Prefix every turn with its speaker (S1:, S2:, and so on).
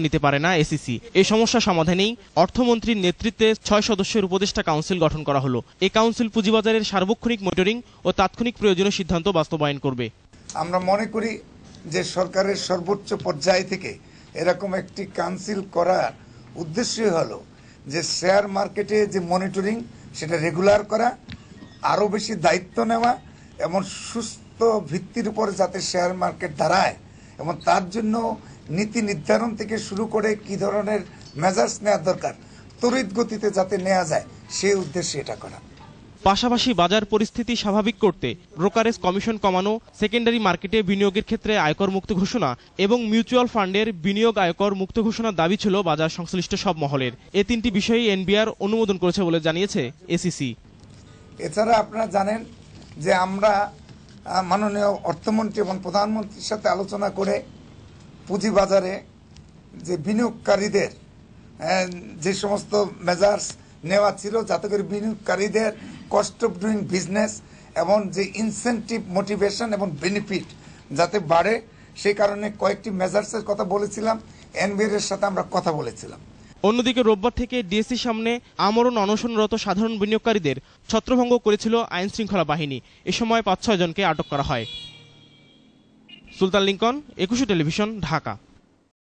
S1: নিতে পারে না এসিসি। এই সমস্যা সমাধানেই অর্থমন্ত্রীর নেতৃত্বে 6 সদস্যের উপদেষ্টা কাউন্সিল গঠন করা হলো। এই কাউন্সিল পুঁজিবাজারের সার্বক্ষণিক মনিটরিং ও তাৎক্ষণিক প্রয়োজনীয় সিদ্ধান্ত বাস্তবায়ন করবে।
S2: আমরা মনে করি যে সরকারের সর্বোচ্চ পর্যায় থেকে এরকম একটি কাউন্সিল করার উদ্দেশ্যই হলো যে শেয়ার মার্কেটে যে মনিটরিং সেটা রেগুলার করা, আরও বেশি দায়িত্ব নেওয়া এবং সুস্থ ভিত্তির উপর যাতে শেয়ার মার্কেট দাঁড়ায় এবং তার জন্য নীতি নির্ধারণ থেকে শুরু করে কি ধরনের মেজার্স নেওয়ার দরকার তড়িৎ গতিতে যাতে নেওয়া যায় সেই উদ্দেশ্যে এটা করা।
S1: পাশাপাশি বাজার পরিস্থিতি স্বাভাবিক করতে ব্রোকারেজ কমিশন কমানো, সেকেন্ডারি মার্কেটে বিনিয়োগের ক্ষেত্রে আয়কর মুক্ত ঘোষণা এবং মিউচুয়াল ফান্ডের বিনিয়োগ আয়কর মুক্ত ঘোষণার দাবি ছিল বাজার সংশ্লিষ্ট সব মহলের। এই 3টি বিষয়ই এনবিআর অনুমোদন করেছে বলে জানিয়েছে এসিসি।
S2: এছাড়া আপনারা জানেন যে আমরা মাননীয় অর্থমন্ত্রী এবং প্রধানমন্ত্রীর সাথে আলোচনা করে পুঁজিবাজারে যে বিনিয়োগকারীদের যে সমস্ত মেজার্স নেওয়া ছিল যাতে করে বিনিয়োগকারীদের কস্ট অফ ডুইং বিজনেস এবং যে ইনসেন্টিভ মোটিভেশন এবং বেনিফিট যাতে বাড়ে সেই কারণে কয়েকটি মেজার্সের কথা বলেছিলাম, এনবিআর এর সাথে আমরা কথা বলেছিলাম।
S1: অন্যদিকে রোববার থেকে ডিএসসির সামনে আমরণ অনশনরত সাধারণ বিনিয়োগকারীদের ছত্রভঙ্গ করেছিল আইন শৃঙ্খলা বাহিনী। এ সময় 5-6 জনকে আটক করা হয়। সুলতান লিংকন, 21 টেলিভিশন, ঢাকা।